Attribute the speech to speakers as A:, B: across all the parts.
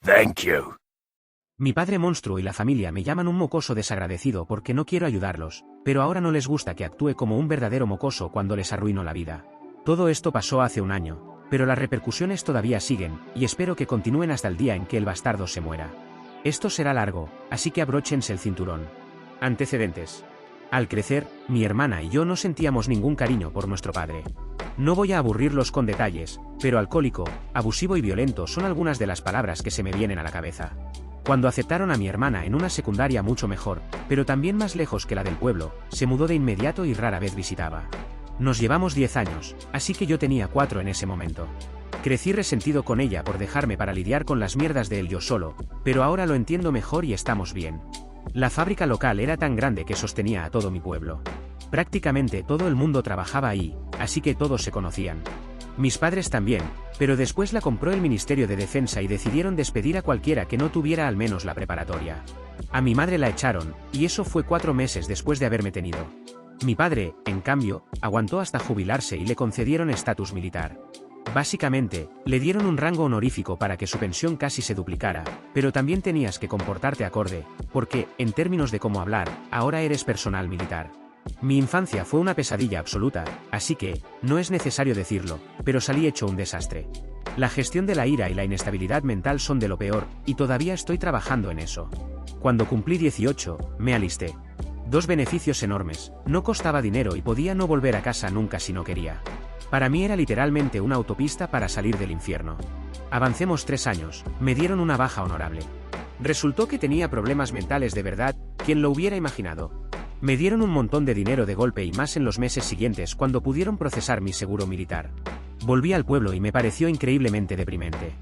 A: Thank you.
B: Mi padre monstruo y la familia me llaman un mocoso desagradecido porque no quiero ayudarlos, pero ahora no les gusta que actúe como un verdadero mocoso cuando les arruino la vida. Todo esto pasó hace un año, pero las repercusiones todavía siguen, y espero que continúen hasta el día en que el bastardo se muera. Esto será largo, así que abróchense el cinturón. Antecedentes. Al crecer, mi hermana y yo no sentíamos ningún cariño por nuestro padre. No voy a aburrirlos con detalles, pero alcohólico, abusivo y violento son algunas de las palabras que se me vienen a la cabeza. Cuando aceptaron a mi hermana en una secundaria mucho mejor, pero también más lejos que la del pueblo, se mudó de inmediato y rara vez visitaba. Nos llevamos 10 años, así que yo tenía 4 en ese momento. Crecí resentido con ella por dejarme para lidiar con las mierdas de él yo solo, pero ahora lo entiendo mejor y estamos bien. La fábrica local era tan grande que sostenía a todo mi pueblo. Prácticamente todo el mundo trabajaba ahí, así que todos se conocían. Mis padres también, pero después la compró el Ministerio de Defensa y decidieron despedir a cualquiera que no tuviera al menos la preparatoria. A mi madre la echaron, y eso fue 4 meses después de haberme tenido. Mi padre, en cambio, aguantó hasta jubilarse y le concedieron estatus militar. Básicamente, le dieron un rango honorífico para que su pensión casi se duplicara, pero también tenías que comportarte acorde, porque, en términos de cómo hablar, ahora eres personal militar. Mi infancia fue una pesadilla absoluta, así que, no es necesario decirlo, pero salí hecho un desastre. La gestión de la ira y la inestabilidad mental son de lo peor, y todavía estoy trabajando en eso. Cuando cumplí 18, me alisté. 2 beneficios enormes, no costaba dinero y podía no volver a casa nunca si no quería. Para mí era literalmente una autopista para salir del infierno. Avancemos 3 años, me dieron una baja honorable. Resultó que tenía problemas mentales de verdad, ¿quién lo hubiera imaginado? Me dieron un montón de dinero de golpe y más en los meses siguientes cuando pudieron procesar mi seguro militar. Volví al pueblo y me pareció increíblemente deprimente.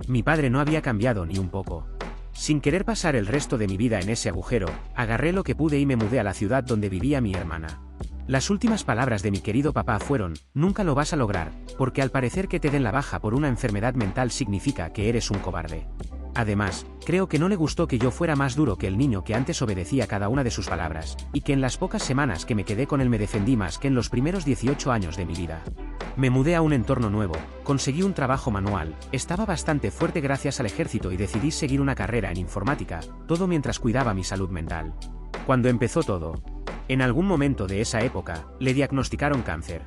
B: Mi padre no había cambiado ni un poco. Sin querer pasar el resto de mi vida en ese agujero, agarré lo que pude y me mudé a la ciudad donde vivía mi hermana. Las últimas palabras de mi querido papá fueron: nunca lo vas a lograr, porque al parecer que te den la baja por una enfermedad mental significa que eres un cobarde. Además, creo que no le gustó que yo fuera más duro que el niño que antes obedecía cada una de sus palabras, y que en las pocas semanas que me quedé con él me defendí más que en los primeros 18 años de mi vida. Me mudé a un entorno nuevo, conseguí un trabajo manual, estaba bastante fuerte gracias al ejército y decidí seguir una carrera en informática, todo mientras cuidaba mi salud mental. Cuando empezó todo, en algún momento de esa época, le diagnosticaron cáncer.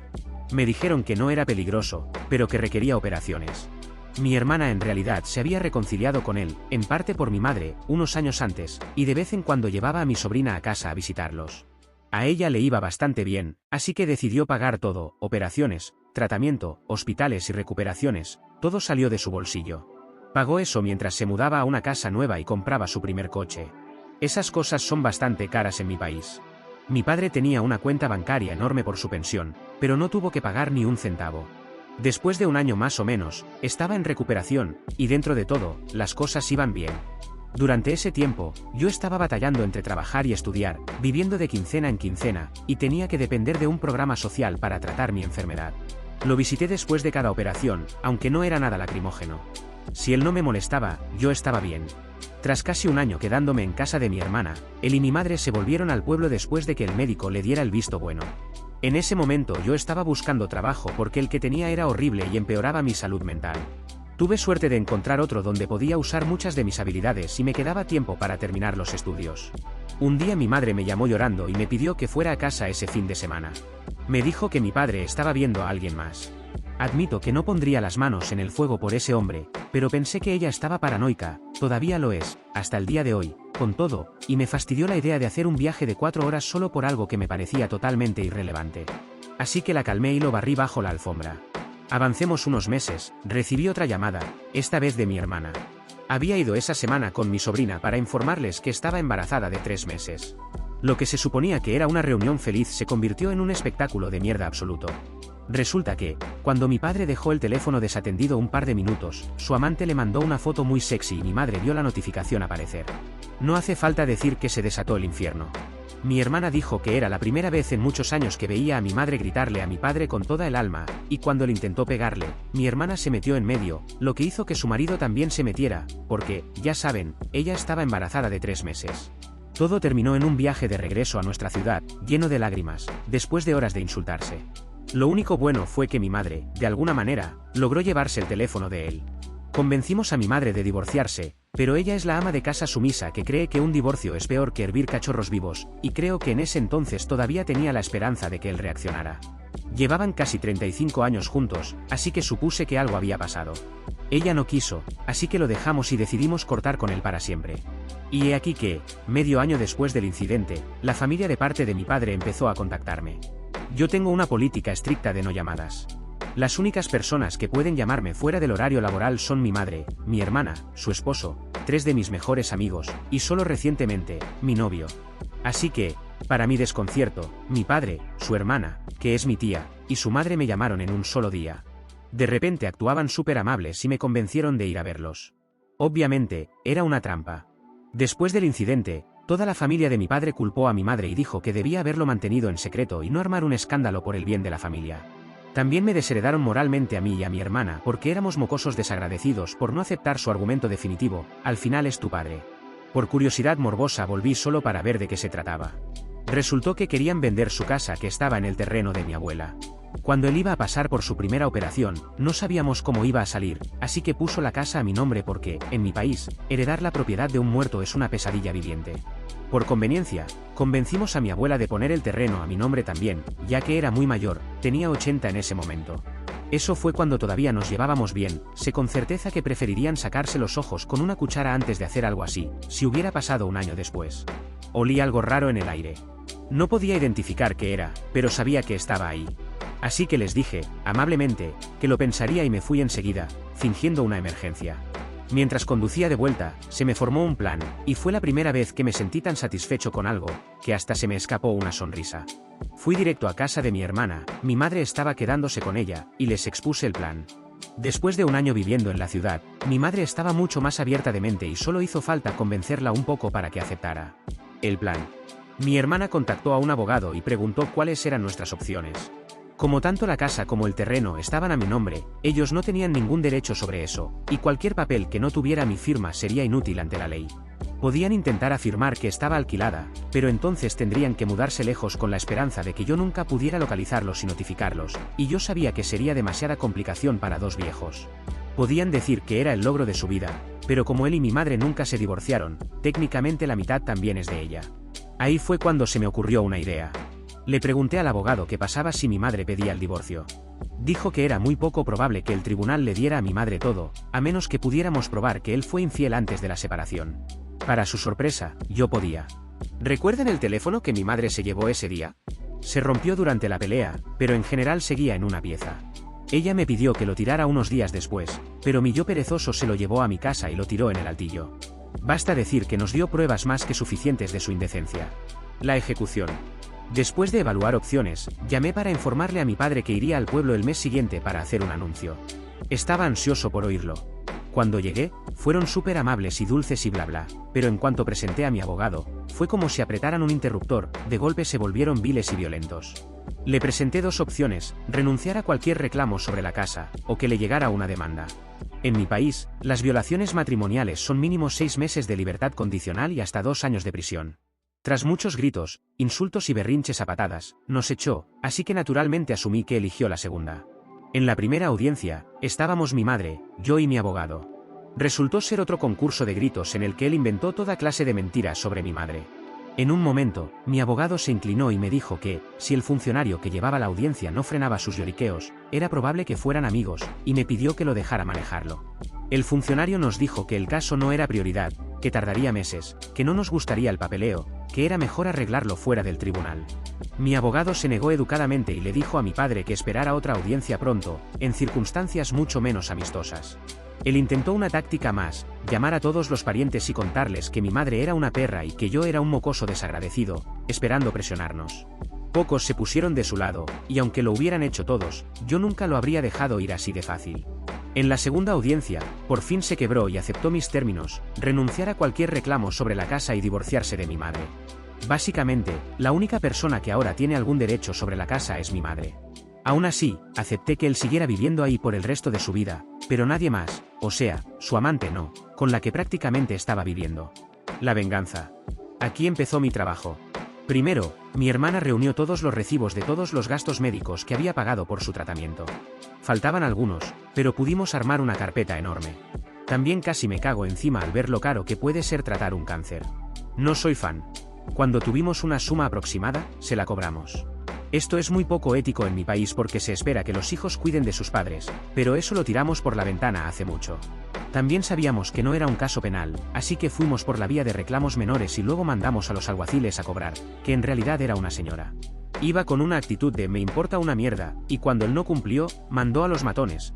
B: Me dijeron que no era peligroso, pero que requería operaciones. Mi hermana en realidad se había reconciliado con él, en parte por mi madre, unos años antes, y de vez en cuando llevaba a mi sobrina a casa a visitarlos. A ella le iba bastante bien, así que decidió pagar todo: operaciones, tratamiento, hospitales y recuperaciones, todo salió de su bolsillo. Pagó eso mientras se mudaba a una casa nueva y compraba su primer coche. Esas cosas son bastante caras en mi país. Mi padre tenía una cuenta bancaria enorme por su pensión, pero no tuvo que pagar ni un centavo. Después de un año más o menos, estaba en recuperación, y dentro de todo, las cosas iban bien. Durante ese tiempo, yo estaba batallando entre trabajar y estudiar, viviendo de quincena en quincena, y tenía que depender de un programa social para tratar mi enfermedad. Lo visité después de cada operación, aunque no era nada lacrimógeno. Si él no me molestaba, yo estaba bien. Tras casi un año quedándome en casa de mi hermana, él y mi madre se volvieron al pueblo después de que el médico le diera el visto bueno. En ese momento yo estaba buscando trabajo porque el que tenía era horrible y empeoraba mi salud mental. Tuve suerte de encontrar otro donde podía usar muchas de mis habilidades y me quedaba tiempo para terminar los estudios. Un día mi madre me llamó llorando y me pidió que fuera a casa ese fin de semana. Me dijo que mi padre estaba viendo a alguien más. Admito que no pondría las manos en el fuego por ese hombre, pero pensé que ella estaba paranoica, todavía lo es, hasta el día de hoy, con todo, y me fastidió la idea de hacer un viaje de 4 horas solo por algo que me parecía totalmente irrelevante. Así que la calmé y lo barrí bajo la alfombra. Avancemos unos meses, recibí otra llamada, esta vez de mi hermana. Había ido esa semana con mi sobrina para informarles que estaba embarazada de 3 meses. Lo que se suponía que era una reunión feliz se convirtió en un espectáculo de mierda absoluto. Resulta que, cuando mi padre dejó el teléfono desatendido un par de minutos, su amante le mandó una foto muy sexy y mi madre vio la notificación aparecer. No hace falta decir que se desató el infierno. Mi hermana dijo que era la primera vez en muchos años que veía a mi madre gritarle a mi padre con toda el alma, y cuando le intentó pegarle, mi hermana se metió en medio, lo que hizo que su marido también se metiera, porque, ya saben, ella estaba embarazada de 3 meses. Todo terminó en un viaje de regreso a nuestra ciudad, lleno de lágrimas, después de horas de insultarse. Lo único bueno fue que mi madre, de alguna manera, logró llevarse el teléfono de él. Convencimos a mi madre de divorciarse, pero ella es la ama de casa sumisa que cree que un divorcio es peor que hervir cachorros vivos, y creo que en ese entonces todavía tenía la esperanza de que él reaccionara. Llevaban casi 35 años juntos, así que supuse que algo había pasado. Ella no quiso, así que lo dejamos y decidimos cortar con él para siempre. Y he aquí que, medio año después del incidente, la familia de parte de mi padre empezó a contactarme. Yo tengo una política estricta de no llamadas. Las únicas personas que pueden llamarme fuera del horario laboral son mi madre, mi hermana, su esposo, 3 de mis mejores amigos, y solo recientemente, mi novio. Así que, para mi desconcierto, mi padre, su hermana, que es mi tía, y su madre me llamaron en un solo día. De repente actuaban súper amables y me convencieron de ir a verlos. Obviamente, era una trampa. Después del incidente, toda la familia de mi padre culpó a mi madre y dijo que debía haberlo mantenido en secreto y no armar un escándalo por el bien de la familia. También me desheredaron moralmente a mí y a mi hermana porque éramos mocosos desagradecidos por no aceptar su argumento definitivo: al final es tu padre. Por curiosidad morbosa volví solo para ver de qué se trataba. Resultó que querían vender su casa que estaba en el terreno de mi abuela. Cuando él iba a pasar por su primera operación, no sabíamos cómo iba a salir, así que puso la casa a mi nombre porque, en mi país, heredar la propiedad de un muerto es una pesadilla viviente. Por conveniencia, convencimos a mi abuela de poner el terreno a mi nombre también, ya que era muy mayor, tenía 80 en ese momento. Eso fue cuando todavía nos llevábamos bien, sé con certeza que preferirían sacarse los ojos con una cuchara antes de hacer algo así, si hubiera pasado un año después. Olí algo raro en el aire. No podía identificar qué era, pero sabía que estaba ahí. Así que les dije, amablemente, que lo pensaría y me fui enseguida, fingiendo una emergencia. Mientras conducía de vuelta, se me formó un plan, y fue la primera vez que me sentí tan satisfecho con algo, que hasta se me escapó una sonrisa. Fui directo a casa de mi hermana, mi madre estaba quedándose con ella, y les expuse el plan. Después de un año viviendo en la ciudad, mi madre estaba mucho más abierta de mente y solo hizo falta convencerla un poco para que aceptara. El plan. Mi hermana contactó a un abogado y preguntó cuáles eran nuestras opciones. Como tanto la casa como el terreno estaban a mi nombre, ellos no tenían ningún derecho sobre eso, y cualquier papel que no tuviera mi firma sería inútil ante la ley. Podían intentar afirmar que estaba alquilada, pero entonces tendrían que mudarse lejos con la esperanza de que yo nunca pudiera localizarlos y notificarlos, y yo sabía que sería demasiada complicación para dos viejos. Podían decir que era el logro de su vida, pero como él y mi madre nunca se divorciaron, técnicamente la mitad también es de ella. Ahí fue cuando se me ocurrió una idea. Le pregunté al abogado qué pasaba si mi madre pedía el divorcio. Dijo que era muy poco probable que el tribunal le diera a mi madre todo, a menos que pudiéramos probar que él fue infiel antes de la separación. Para su sorpresa, yo podía. ¿Recuerdan el teléfono que mi madre se llevó ese día? Se rompió durante la pelea, pero en general seguía en una pieza. Ella me pidió que lo tirara unos días después, pero mi yo perezoso se lo llevó a mi casa y lo tiró en el altillo. Basta decir que nos dio pruebas más que suficientes de su indecencia. La ejecución. Después de evaluar opciones, llamé para informarle a mi padre que iría al pueblo el mes siguiente para hacer un anuncio. Estaba ansioso por oírlo. Cuando llegué, fueron súper amables y dulces y bla bla, pero en cuanto presenté a mi abogado, fue como si apretaran un interruptor, de golpe se volvieron viles y violentos. Le presenté dos opciones: renunciar a cualquier reclamo sobre la casa, o que le llegara una demanda. En mi país, las violaciones matrimoniales son mínimo 6 meses de libertad condicional y hasta 2 años de prisión. Tras muchos gritos, insultos y berrinches a patadas, nos echó, así que naturalmente asumí que eligió la segunda. En la primera audiencia, estábamos mi madre, yo y mi abogado. Resultó ser otro concurso de gritos en el que él inventó toda clase de mentiras sobre mi madre. En un momento, mi abogado se inclinó y me dijo que, si el funcionario que llevaba la audiencia no frenaba sus lloriqueos, era probable que fueran amigos, y me pidió que lo dejara manejarlo. El funcionario nos dijo que el caso no era prioridad, que tardaría meses, que no nos gustaría el papeleo, que era mejor arreglarlo fuera del tribunal. Mi abogado se negó educadamente y le dijo a mi padre que esperara otra audiencia pronto, en circunstancias mucho menos amistosas. Él intentó una táctica más: llamar a todos los parientes y contarles que mi madre era una perra y que yo era un mocoso desagradecido, esperando presionarnos. Pocos se pusieron de su lado, y aunque lo hubieran hecho todos, yo nunca lo habría dejado ir así de fácil. En la segunda audiencia, por fin se quebró y aceptó mis términos: renunciar a cualquier reclamo sobre la casa y divorciarse de mi madre. Básicamente, la única persona que ahora tiene algún derecho sobre la casa es mi madre. Aún así, acepté que él siguiera viviendo ahí por el resto de su vida, pero nadie más, o sea, su amante no, con la que prácticamente estaba viviendo. La venganza. Aquí empezó mi trabajo. Primero, mi hermana reunió todos los recibos de todos los gastos médicos que había pagado por su tratamiento. Faltaban algunos, pero pudimos armar una carpeta enorme. También casi me cago encima al ver lo caro que puede ser tratar un cáncer. No soy fan. Cuando tuvimos una suma aproximada, se la cobramos. Esto es muy poco ético en mi país porque se espera que los hijos cuiden de sus padres, pero eso lo tiramos por la ventana hace mucho. También sabíamos que no era un caso penal, así que fuimos por la vía de reclamos menores y luego mandamos a los alguaciles a cobrar, que en realidad era una señora. Iba con una actitud de me importa una mierda, y cuando él no cumplió, mandó a los matones,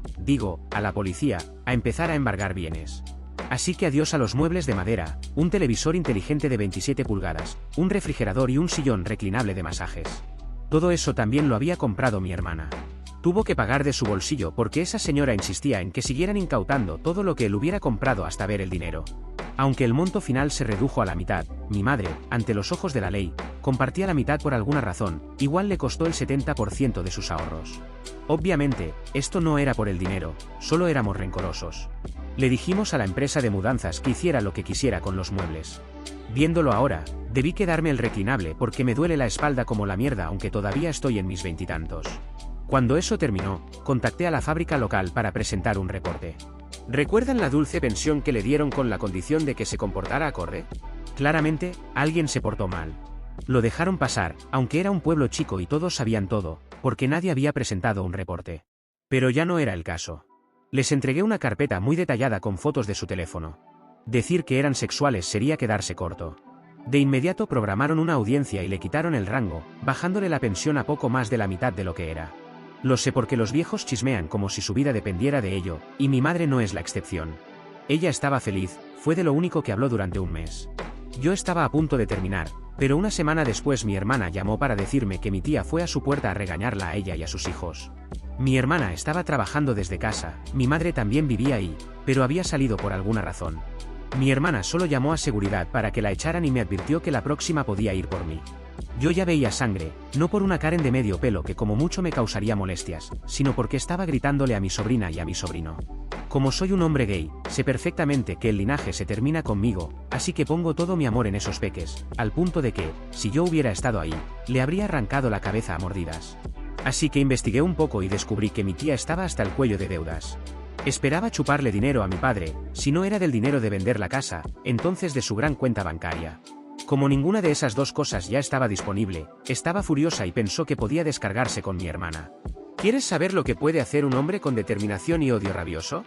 B: a la policía, a empezar a embargar bienes. Así que adiós a los muebles de madera, un televisor inteligente de 27 pulgadas, un refrigerador y un sillón reclinable de masajes. Todo eso también lo había comprado mi hermana. Tuvo que pagar de su bolsillo porque esa señora insistía en que siguieran incautando todo lo que él hubiera comprado hasta ver el dinero. Aunque el monto final se redujo a la mitad, mi madre, ante los ojos de la ley, compartía la mitad por alguna razón, igual le costó el 70% de sus ahorros. Obviamente, esto no era por el dinero, solo éramos rencorosos. Le dijimos a la empresa de mudanzas que hiciera lo que quisiera con los muebles. Viéndolo ahora, debí quedarme el reclinable porque me duele la espalda como la mierda aunque todavía estoy en mis veintitantos. Cuando eso terminó, contacté a la fábrica local para presentar un reporte. ¿Recuerdan la dulce pensión que le dieron con la condición de que se comportara acorde? Claramente, alguien se portó mal. Lo dejaron pasar, aunque era un pueblo chico y todos sabían todo, porque nadie había presentado un reporte. Pero ya no era el caso. Les entregué una carpeta muy detallada con fotos de su teléfono. Decir que eran sexuales sería quedarse corto. De inmediato programaron una audiencia y le quitaron el rango, bajándole la pensión a poco más de la mitad de lo que era. Lo sé porque los viejos chismean como si su vida dependiera de ello, y mi madre no es la excepción. Ella estaba feliz, fue de lo único que habló durante un mes. Yo estaba a punto de terminar, pero una semana después mi hermana llamó para decirme que mi tía fue a su puerta a regañarla a ella y a sus hijos. Mi hermana estaba trabajando desde casa, mi madre también vivía ahí, pero había salido por alguna razón. Mi hermana solo llamó a seguridad para que la echaran y me advirtió que la próxima podía ir por mí. Yo ya veía sangre, no por una Karen de medio pelo que como mucho me causaría molestias, sino porque estaba gritándole a mi sobrina y a mi sobrino. Como soy un hombre gay, sé perfectamente que el linaje se termina conmigo, así que pongo todo mi amor en esos peques, al punto de que, si yo hubiera estado ahí, le habría arrancado la cabeza a mordidas. Así que investigué un poco y descubrí que mi tía estaba hasta el cuello de deudas. Esperaba chuparle dinero a mi padre, si no era del dinero de vender la casa, entonces de su gran cuenta bancaria. Como ninguna de esas dos cosas ya estaba disponible, estaba furiosa y pensó que podía descargarse con mi hermana. ¿Quieres saber lo que puede hacer un hombre con determinación y odio rabioso?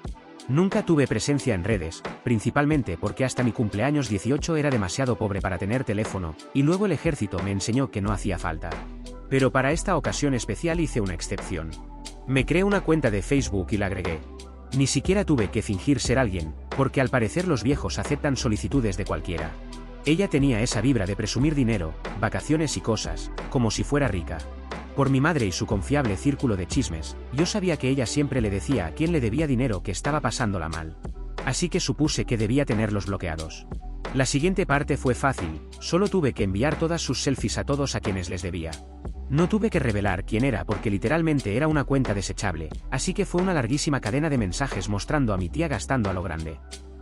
B: Nunca tuve presencia en redes, principalmente porque hasta mi cumpleaños 18 era demasiado pobre para tener teléfono, y luego el ejército me enseñó que no hacía falta. Pero para esta ocasión especial hice una excepción. Me creé una cuenta de Facebook y la agregué. Ni siquiera tuve que fingir ser alguien, porque al parecer los viejos aceptan solicitudes de cualquiera. Ella tenía esa vibra de presumir dinero, vacaciones y cosas, como si fuera rica. Por mi madre y su confiable círculo de chismes, yo sabía que ella siempre le decía a quien le debía dinero que estaba pasándola mal. Así que supuse que debía tenerlos bloqueados. La siguiente parte fue fácil, solo tuve que enviar todas sus selfies a todos a quienes les debía. No tuve que revelar quién era porque literalmente era una cuenta desechable, así que fue una larguísima cadena de mensajes mostrando a mi tía gastando a lo grande.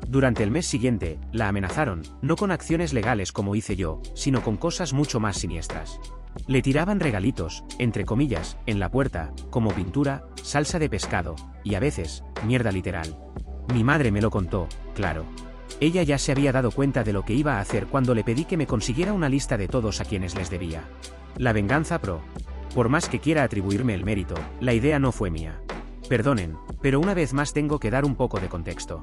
B: Durante el mes siguiente, la amenazaron, no con acciones legales como hice yo, sino con cosas mucho más siniestras. Le tiraban regalitos, entre comillas, en la puerta, como pintura, salsa de pescado, y a veces, mierda literal. Mi madre me lo contó, claro. Ella ya se había dado cuenta de lo que iba a hacer cuando le pedí que me consiguiera una lista de todos a quienes les debía. La venganza pro. Por más que quiera atribuirme el mérito, la idea no fue mía. Perdonen, pero una vez más tengo que dar un poco de contexto.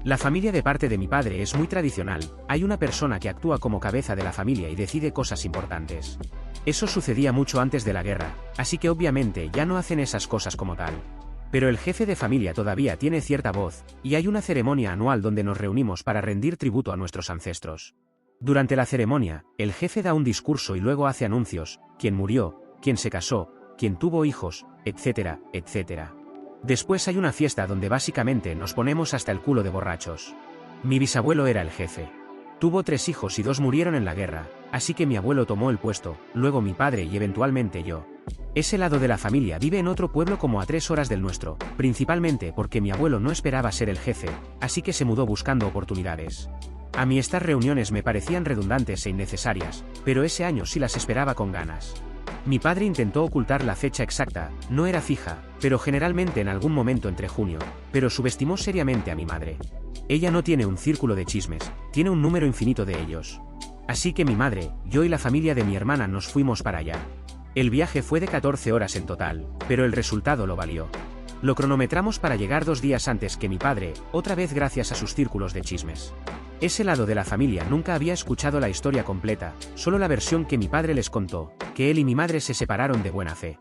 B: La familia de parte de mi padre es muy tradicional, hay una persona que actúa como cabeza de la familia y decide cosas importantes. Eso sucedía mucho antes de la guerra, así que obviamente ya no hacen esas cosas como tal. Pero el jefe de familia todavía tiene cierta voz, y hay una ceremonia anual donde nos reunimos para rendir tributo a nuestros ancestros. Durante la ceremonia, el jefe da un discurso y luego hace anuncios, quién murió, quién se casó, quién tuvo hijos, etcétera, etcétera. Después hay una fiesta donde básicamente nos ponemos hasta el culo de borrachos. Mi bisabuelo era el jefe. Tuvo 3 hijos y 2 murieron en la guerra, así que mi abuelo tomó el puesto, luego mi padre y eventualmente yo. Ese lado de la familia vive en otro pueblo como a 3 horas del nuestro, principalmente porque mi abuelo no esperaba ser el jefe, así que se mudó buscando oportunidades. A mí estas reuniones me parecían redundantes e innecesarias, pero ese año sí las esperaba con ganas. Mi padre intentó ocultar la fecha exacta, no era fija, pero generalmente en algún momento entre junio, pero subestimó seriamente a mi madre. Ella no tiene un círculo de chismes, tiene un número infinito de ellos. Así que mi madre, yo y la familia de mi hermana nos fuimos para allá. El viaje fue de 14 horas en total, pero el resultado lo valió. Lo cronometramos para llegar 2 días antes que mi padre, otra vez gracias a sus círculos de chismes. Ese lado de la familia nunca había escuchado la historia completa, solo la versión que mi padre les contó, que él y mi madre se separaron de buena fe.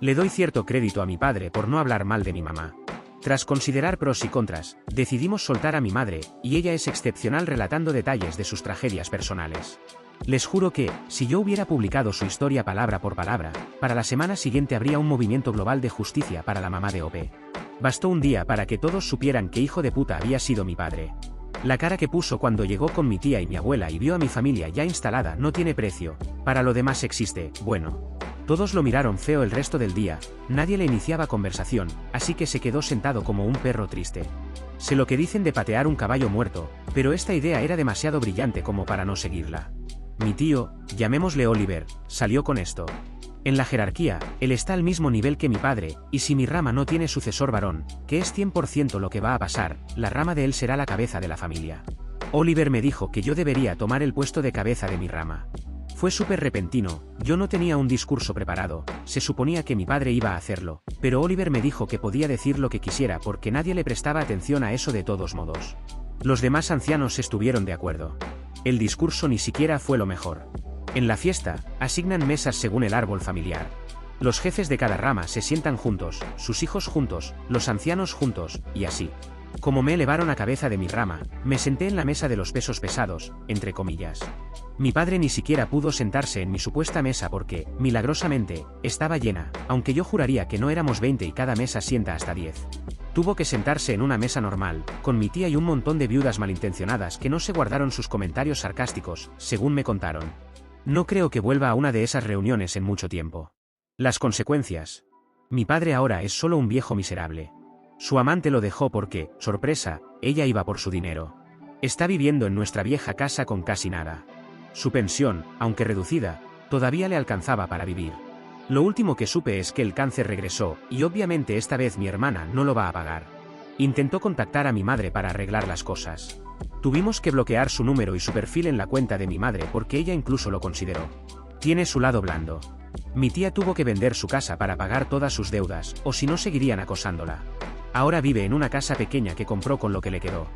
B: Le doy cierto crédito a mi padre por no hablar mal de mi mamá. Tras considerar pros y contras, decidimos soltar a mi madre, y ella es excepcional relatando detalles de sus tragedias personales. Les juro que, si yo hubiera publicado su historia palabra por palabra, para la semana siguiente habría un movimiento global de justicia para la mamá de OP. Bastó un día para que todos supieran que hijo de puta había sido mi padre. La cara que puso cuando llegó con mi tía y mi abuela y vio a mi familia ya instalada no tiene precio, para lo demás existe, bueno. Todos lo miraron feo el resto del día, nadie le iniciaba conversación, así que se quedó sentado como un perro triste. Sé lo que dicen de patear un caballo muerto, pero esta idea era demasiado brillante como para no seguirla. Mi tío, llamémosle Oliver, salió con esto. En la jerarquía, él está al mismo nivel que mi padre, y si mi rama no tiene sucesor varón, que es 100% lo que va a pasar, la rama de él será la cabeza de la familia. Oliver me dijo que yo debería tomar el puesto de cabeza de mi rama. Fue súper repentino, yo no tenía un discurso preparado, se suponía que mi padre iba a hacerlo, pero Oliver me dijo que podía decir lo que quisiera porque nadie le prestaba atención a eso de todos modos. Los demás ancianos estuvieron de acuerdo. El discurso ni siquiera fue lo mejor. En la fiesta, asignan mesas según el árbol familiar. Los jefes de cada rama se sientan juntos, sus hijos juntos, los ancianos juntos, y así. Como me elevaron a cabeza de mi rama, me senté en la mesa de los pesos pesados, entre comillas. Mi padre ni siquiera pudo sentarse en mi supuesta mesa porque, milagrosamente, estaba llena, aunque yo juraría que no éramos 20 y cada mesa sienta hasta 10. Tuvo que sentarse en una mesa normal, con mi tía y un montón de viudas malintencionadas que no se guardaron sus comentarios sarcásticos, según me contaron. No creo que vuelva a una de esas reuniones en mucho tiempo. Las consecuencias. Mi padre ahora es solo un viejo miserable. Su amante lo dejó porque, sorpresa, ella iba por su dinero. Está viviendo en nuestra vieja casa con casi nada. Su pensión, aunque reducida, todavía le alcanzaba para vivir. Lo último que supe es que el cáncer regresó, y obviamente esta vez mi hermana no lo va a pagar. Intentó contactar a mi madre para arreglar las cosas. Tuvimos que bloquear su número y su perfil en la cuenta de mi madre porque ella incluso lo consideró. Tiene su lado blando. Mi tía tuvo que vender su casa para pagar todas sus deudas, o si no seguirían acosándola. Ahora vive en una casa pequeña que compró con lo que le quedó.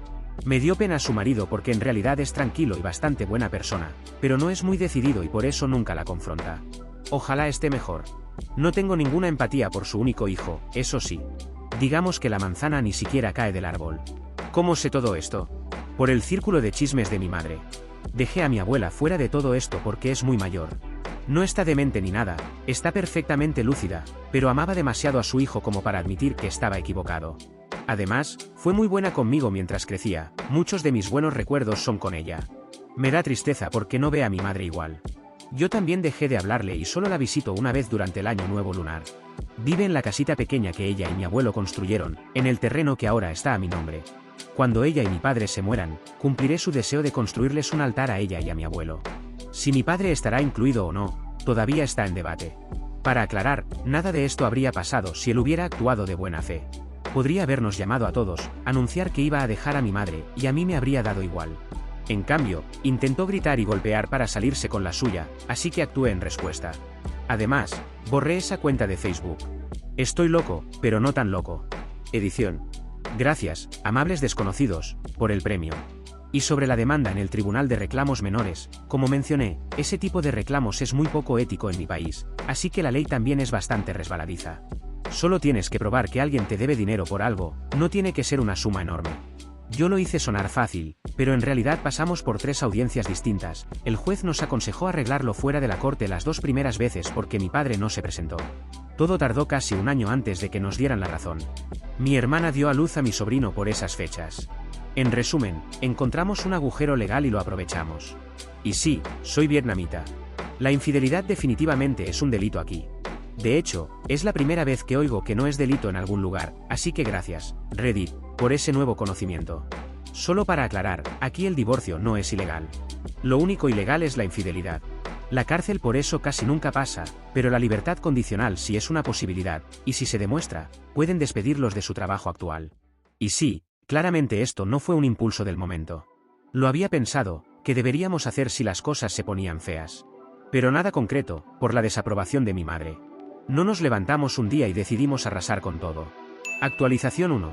B: Me dio pena su marido porque en realidad es tranquilo y bastante buena persona, pero no es muy decidido y por eso nunca la confronta. Ojalá esté mejor. No tengo ninguna empatía por su único hijo, eso sí. Digamos que la manzana ni siquiera cae del árbol. ¿Cómo sé todo esto? Por el círculo de chismes de mi madre. Dejé a mi abuela fuera de todo esto porque es muy mayor. No está demente ni nada, está perfectamente lúcida, pero amaba demasiado a su hijo como para admitir que estaba equivocado. Además, fue muy buena conmigo mientras crecía, muchos de mis buenos recuerdos son con ella. Me da tristeza porque no ve a mi madre igual. Yo también dejé de hablarle y solo la visito una vez durante el año nuevo lunar. Vive en la casita pequeña que ella y mi abuelo construyeron, en el terreno que ahora está a mi nombre. Cuando ella y mi padre se mueran, cumpliré su deseo de construirles un altar a ella y a mi abuelo. Si mi padre estará incluido o no, todavía está en debate. Para aclarar, nada de esto habría pasado si él hubiera actuado de buena fe. Podría habernos llamado a todos, anunciar que iba a dejar a mi madre, y a mí me habría dado igual. En cambio, intentó gritar y golpear para salirse con la suya, así que actué en respuesta. Además, borré esa cuenta de Facebook. Estoy loco, pero no tan loco. Edición. Gracias, amables desconocidos, por el premio. Y sobre la demanda en el Tribunal de Reclamos Menores, como mencioné, ese tipo de reclamos es muy poco ético en mi país, así que la ley también es bastante resbaladiza. Solo tienes que probar que alguien te debe dinero por algo, no tiene que ser una suma enorme. Yo lo hice sonar fácil, pero en realidad pasamos por 3 audiencias distintas, el juez nos aconsejó arreglarlo fuera de la corte las 2 primeras veces porque mi padre no se presentó. Todo tardó casi un año antes de que nos dieran la razón. Mi hermana dio a luz a mi sobrino por esas fechas. En resumen, encontramos un agujero legal y lo aprovechamos. Y sí, soy vietnamita. La infidelidad definitivamente es un delito aquí. De hecho, es la primera vez que oigo que no es delito en algún lugar, así que gracias, Reddit, por ese nuevo conocimiento. Solo para aclarar, aquí el divorcio no es ilegal. Lo único ilegal es la infidelidad. La cárcel por eso casi nunca pasa, pero la libertad condicional sí es una posibilidad, y si se demuestra, pueden despedirlos de su trabajo actual. Y sí, claramente esto no fue un impulso del momento. Lo había pensado, que deberíamos hacer si las cosas se ponían feas. Pero nada concreto, por la desaprobación de mi madre. No nos levantamos un día y decidimos arrasar con todo. Actualización 1.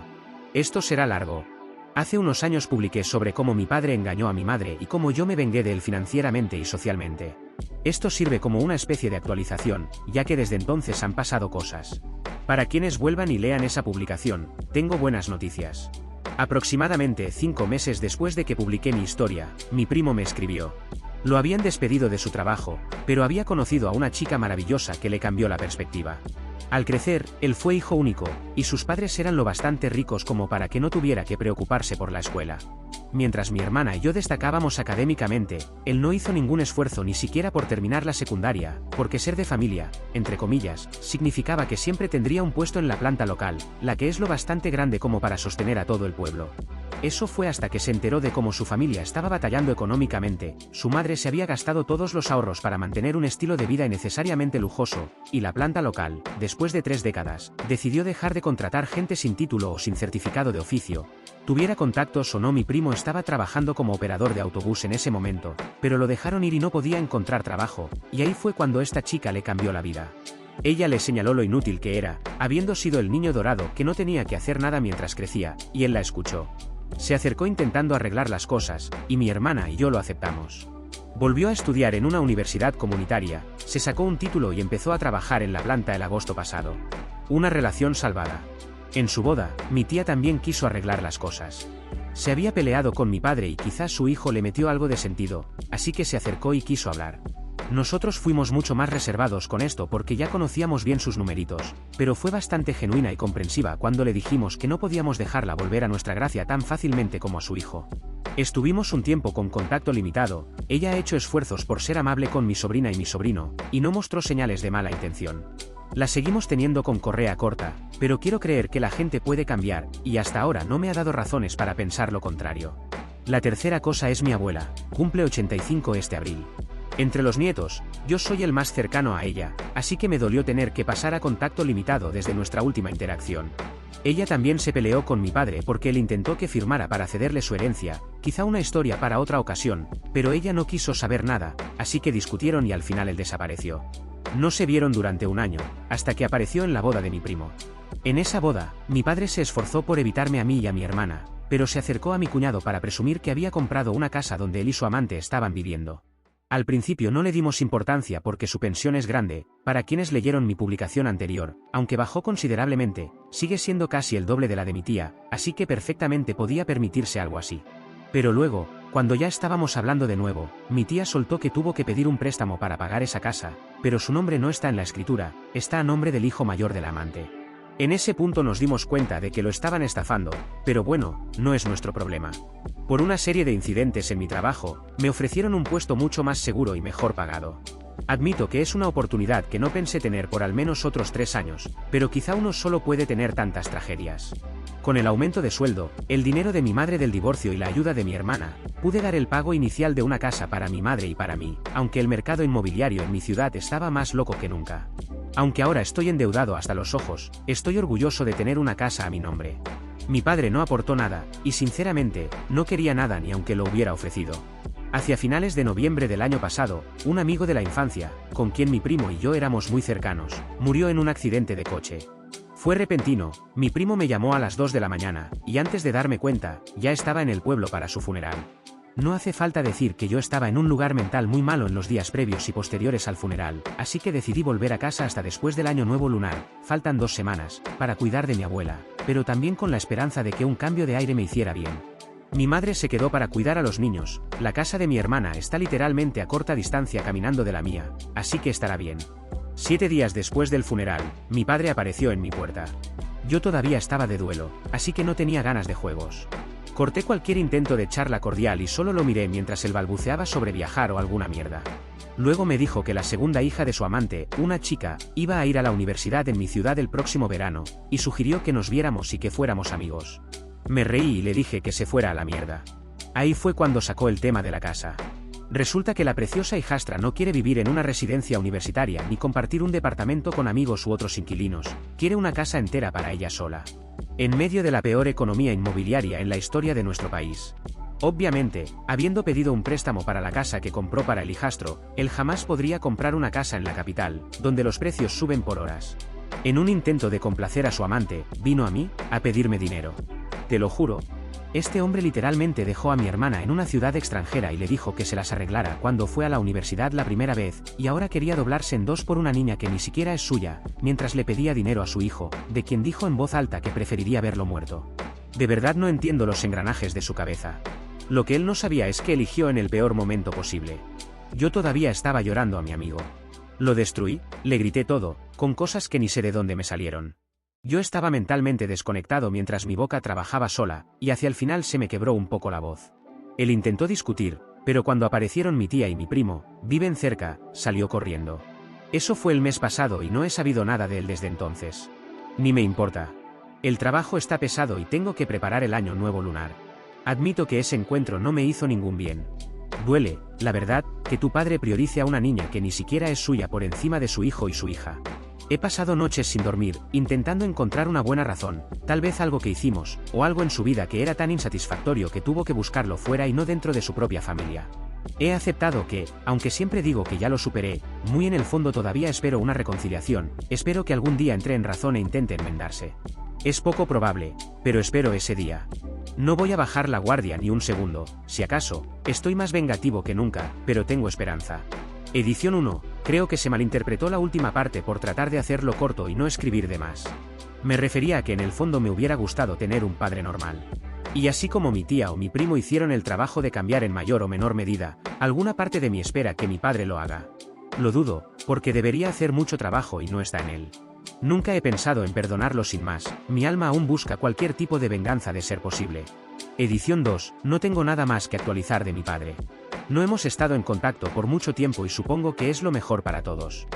B: Esto será largo. Hace unos años publiqué sobre cómo mi padre engañó a mi madre y cómo yo me vengué de él financieramente y socialmente. Esto sirve como una especie de actualización, ya que desde entonces han pasado cosas. Para quienes vuelvan y lean esa publicación, tengo buenas noticias. Aproximadamente 5 meses después de que publiqué mi historia, mi primo me escribió. Lo habían despedido de su trabajo, pero había conocido a una chica maravillosa que le cambió la perspectiva. Al crecer, él fue hijo único, y sus padres eran lo bastante ricos como para que no tuviera que preocuparse por la escuela. Mientras mi hermana y yo destacábamos académicamente, él no hizo ningún esfuerzo ni siquiera por terminar la secundaria, porque ser de familia, entre comillas, significaba que siempre tendría un puesto en la planta local, la que es lo bastante grande como para sostener a todo el pueblo. Eso fue hasta que se enteró de cómo su familia estaba batallando económicamente, su madre se había gastado todos los ahorros para mantener un estilo de vida innecesariamente lujoso, y la planta local, después de 3 décadas, decidió dejar de contratar gente sin título o sin certificado de oficio. Tuviera contactos o no, mi primo estaba trabajando como operador de autobús en ese momento, pero lo dejaron ir y no podía encontrar trabajo, y ahí fue cuando esta chica le cambió la vida. Ella le señaló lo inútil que era, habiendo sido el niño dorado que no tenía que hacer nada mientras crecía, y él la escuchó. Se acercó intentando arreglar las cosas, y mi hermana y yo lo aceptamos. Volvió a estudiar en una universidad comunitaria, se sacó un título y empezó a trabajar en la planta el agosto pasado. Una relación salvada. En su boda, mi tía también quiso arreglar las cosas. Se había peleado con mi padre y quizás su hijo le metió algo de sentido, así que se acercó y quiso hablar. Nosotros fuimos mucho más reservados con esto porque ya conocíamos bien sus numeritos, pero fue bastante genuina y comprensiva cuando le dijimos que no podíamos dejarla volver a nuestra gracia tan fácilmente como a su hijo. Estuvimos un tiempo con contacto limitado, ella ha hecho esfuerzos por ser amable con mi sobrina y mi sobrino, y no mostró señales de mala intención. La seguimos teniendo con correa corta, pero quiero creer que la gente puede cambiar, y hasta ahora no me ha dado razones para pensar lo contrario. La tercera cosa es mi abuela, cumple 85 este abril. Entre los nietos, yo soy el más cercano a ella, así que me dolió tener que pasar a contacto limitado desde nuestra última interacción. Ella también se peleó con mi padre porque él intentó que firmara para cederle su herencia, quizá una historia para otra ocasión, pero ella no quiso saber nada, así que discutieron y al final él desapareció. No se vieron durante un año, hasta que apareció en la boda de mi primo. En esa boda, mi padre se esforzó por evitarme a mí y a mi hermana, pero se acercó a mi cuñado para presumir que había comprado una casa donde él y su amante estaban viviendo. Al principio no le dimos importancia porque su pensión es grande, para quienes leyeron mi publicación anterior, aunque bajó considerablemente, sigue siendo casi el doble de la de mi tía, así que perfectamente podía permitirse algo así. Pero luego, cuando ya estábamos hablando de nuevo, mi tía soltó que tuvo que pedir un préstamo para pagar esa casa, pero su nombre no está en la escritura, está a nombre del hijo mayor del amante. En ese punto nos dimos cuenta de que lo estaban estafando, pero bueno, no es nuestro problema. Por una serie de incidentes en mi trabajo, me ofrecieron un puesto mucho más seguro y mejor pagado. Admito que es una oportunidad que no pensé tener por al menos otros 3 años, pero quizá uno solo puede tener tantas tragedias. Con el aumento de sueldo, el dinero de mi madre del divorcio y la ayuda de mi hermana, pude dar el pago inicial de una casa para mi madre y para mí, aunque el mercado inmobiliario en mi ciudad estaba más loco que nunca. Aunque ahora estoy endeudado hasta los ojos, estoy orgulloso de tener una casa a mi nombre. Mi padre no aportó nada, y sinceramente, no quería nada ni aunque lo hubiera ofrecido. Hacia finales de noviembre del año pasado, un amigo de la infancia, con quien mi primo y yo éramos muy cercanos, murió en un accidente de coche. Fue repentino, mi primo me llamó a las 2 de la mañana, y antes de darme cuenta, ya estaba en el pueblo para su funeral. No hace falta decir que yo estaba en un lugar mental muy malo en los días previos y posteriores al funeral, así que decidí volver a casa hasta después del año nuevo lunar, faltan 2 semanas, para cuidar de mi abuela, pero también con la esperanza de que un cambio de aire me hiciera bien. Mi madre se quedó para cuidar a los niños, la casa de mi hermana está literalmente a corta distancia caminando de la mía, así que estará bien. 7 días después del funeral, mi padre apareció en mi puerta. Yo todavía estaba de duelo, así que no tenía ganas de juegos. Corté cualquier intento de charla cordial y solo lo miré mientras él balbuceaba sobre viajar o alguna mierda. Luego me dijo que la segunda hija de su amante, una chica, iba a ir a la universidad en mi ciudad el próximo verano, y sugirió que nos viéramos y que fuéramos amigos. Me reí y le dije que se fuera a la mierda. Ahí fue cuando sacó el tema de la casa. Resulta que la preciosa hijastra no quiere vivir en una residencia universitaria ni compartir un departamento con amigos u otros inquilinos, quiere una casa entera para ella sola. En medio de la peor economía inmobiliaria en la historia de nuestro país. Obviamente, habiendo pedido un préstamo para la casa que compró para el hijastro, él jamás podría comprar una casa en la capital, donde los precios suben por horas. En un intento de complacer a su amante, vino a mí, a pedirme dinero. Te lo juro. Este hombre literalmente dejó a mi hermana en una ciudad extranjera y le dijo que se las arreglara cuando fue a la universidad la primera vez, y ahora quería doblarse en dos por una niña que ni siquiera es suya, mientras le pedía dinero a su hijo, de quien dijo en voz alta que preferiría verlo muerto. De verdad no entiendo los engranajes de su cabeza. Lo que él no sabía es que eligió en el peor momento posible. Yo todavía estaba llorando a mi amigo. Lo destruí, le grité todo, con cosas que ni sé de dónde me salieron. Yo estaba mentalmente desconectado mientras mi boca trabajaba sola, y hacia el final se me quebró un poco la voz. Él intentó discutir, pero cuando aparecieron mi tía y mi primo, viven cerca, salió corriendo. Eso fue el mes pasado y no he sabido nada de él desde entonces. Ni me importa. El trabajo está pesado y tengo que preparar el año nuevo lunar. Admito que ese encuentro no me hizo ningún bien. Duele, la verdad, que tu padre priorice a una niña que ni siquiera es suya por encima de su hijo y su hija. He pasado noches sin dormir, intentando encontrar una buena razón, tal vez algo que hicimos, o algo en su vida que era tan insatisfactorio que tuvo que buscarlo fuera y no dentro de su propia familia. He aceptado que, aunque siempre digo que ya lo superé, muy en el fondo todavía espero una reconciliación, espero que algún día entre en razón e intente enmendarse. Es poco probable, pero espero ese día. No voy a bajar la guardia ni un segundo, si acaso, estoy más vengativo que nunca, pero tengo esperanza. Edición 1, creo que se malinterpretó la última parte por tratar de hacerlo corto y no escribir de más. Me refería a que en el fondo me hubiera gustado tener un padre normal. Y así como mi tía o mi primo hicieron el trabajo de cambiar en mayor o menor medida, alguna parte de mí espera que mi padre lo haga. Lo dudo, porque debería hacer mucho trabajo y no está en él. Nunca he pensado en perdonarlo sin más, mi alma aún busca cualquier tipo de venganza de ser posible. Edición 2, no tengo nada más que actualizar de mi padre. No hemos estado en contacto por mucho tiempo y supongo que es lo mejor para todos.